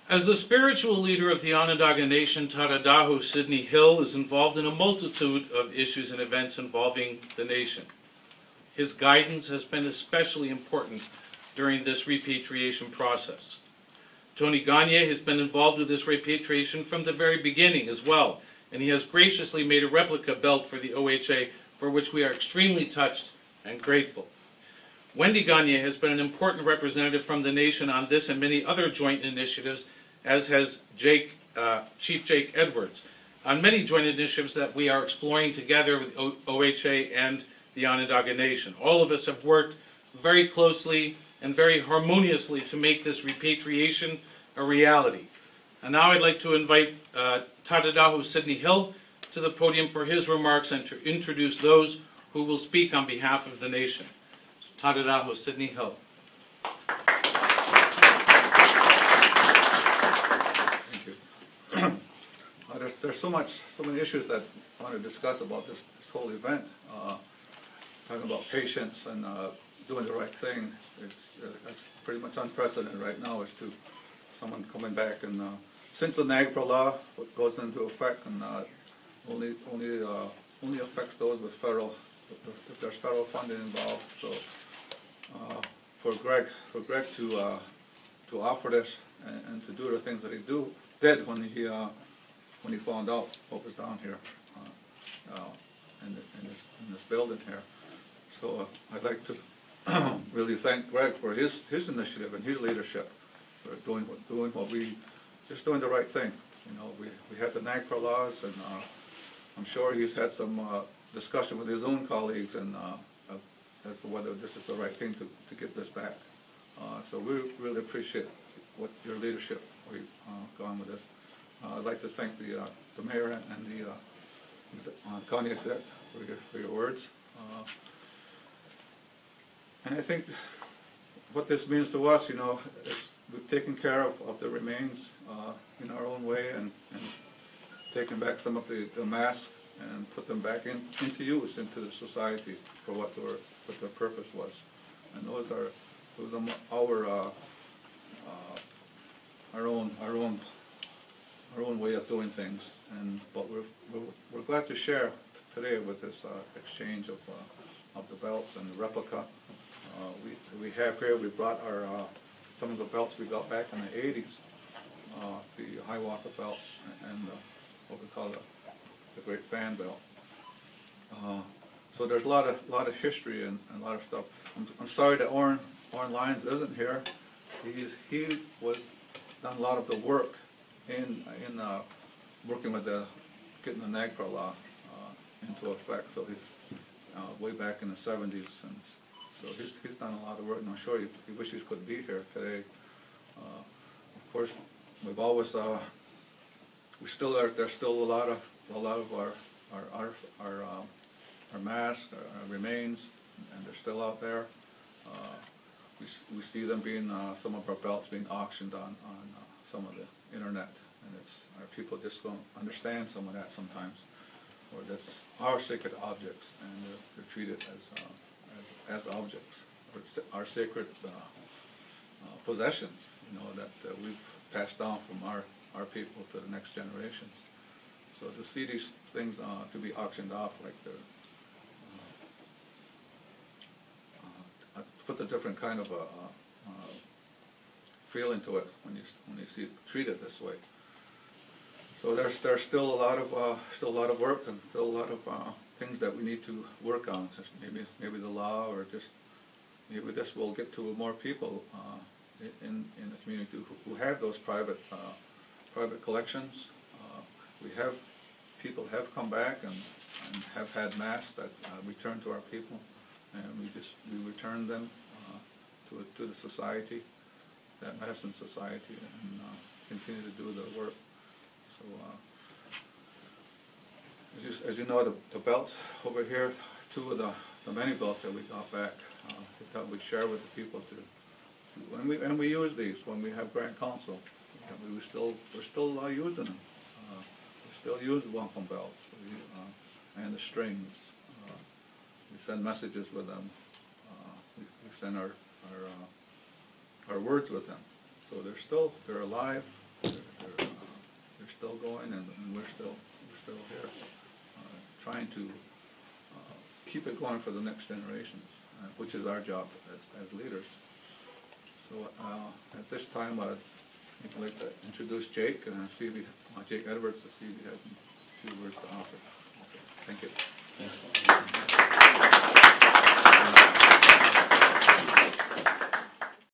As the spiritual leader of the Onondaga Nation, Tadodaho, Sidney Hill is involved in a multitude of issues and events involving the nation. His guidance has been especially important during this repatriation process. Tony Gagne has been involved with this repatriation from the very beginning as well, and he has graciously made a replica belt for the OHA, for which we are extremely touched and grateful. Wendy Gagne has been an important representative from the nation on this and many other joint initiatives, as has Chief Jake Edwards, on many joint initiatives that we are exploring together with OHA and the Onondaga Nation. All of us have worked very closely and very harmoniously to make this repatriation a reality. And now I'd like to invite Tadodaho Sidney Hill to the podium for his remarks and to introduce those who will speak on behalf of the nation. So, Tadodaho Sidney Hill. There's so many issues that I want to discuss about this whole event. Talking about patience and doing the right thing. It's pretty much unprecedented right now as to someone coming back. And since the NAGPRA law goes into effect, and only affects those with federal, if there's federal funding involved. So for Greg to offer this and to do the things that he did when he found out what was down here in this building here. So I'd like to really thank Greg for his initiative and his leadership for doing the right thing. You know, we had the NAGPRA laws, and I'm sure he's had some discussion with his own colleagues and as to whether this is the right thing to get this back. So we really appreciate what your leadership we've gone with this. I'd like to thank the mayor and the county exec for your words. And I think what this means to us, you know, is we've taken care of the remains in our own way and taken back some of the masks and put them back into use, into the society for what their purpose was. And those are our own way of doing things. But we're glad to share today with this exchange of the belts and the replica. We have here, we brought some of the belts we got back in the 80s, the high walker belt and what we call the great fan belt. So there's a lot of history and a lot of stuff. I'm sorry that Oren Lyons isn't here. He was done a lot of the work in working with getting the NAGPRA law into effect. So he's way back in the 70s, and so he's done a lot of work. And I'm sure he wishes he could be here today. Of course, we've always there's still a lot of our masks, our remains, and they're still out there. We see them being some of our belts being auctioned on some of the internet, and our people just don't understand some of that sometimes, or that's our sacred objects, and they're treated as objects, or our sacred possessions, you know, that we've passed down from our people to the next generations. So to see these things to be auctioned off like they're puts a different kind of feeling to it when you see it treated this way. So there's still a lot of work and still a lot of things that we need to work on. Maybe the law, or just maybe this will get to more people in the community who have those private collections. People have come back and have had masks that return to our people, and we return them to the society, that medicine society, and continue to do the work. So as you know, the belts over here, two of the many belts that we got back, that we share with the people and we use these when we have Grand Council. We're still using them. We still use wampum belts and the strings. We send messages with them. We send our words with them. So they're alive, they're still going, and we're still here, trying to keep it going for the next generations, which is our job as leaders. So at this time, I'd like to introduce Jake, and see if Jake Edwards, to see if he has a few words to offer. So, thank you. Thanks.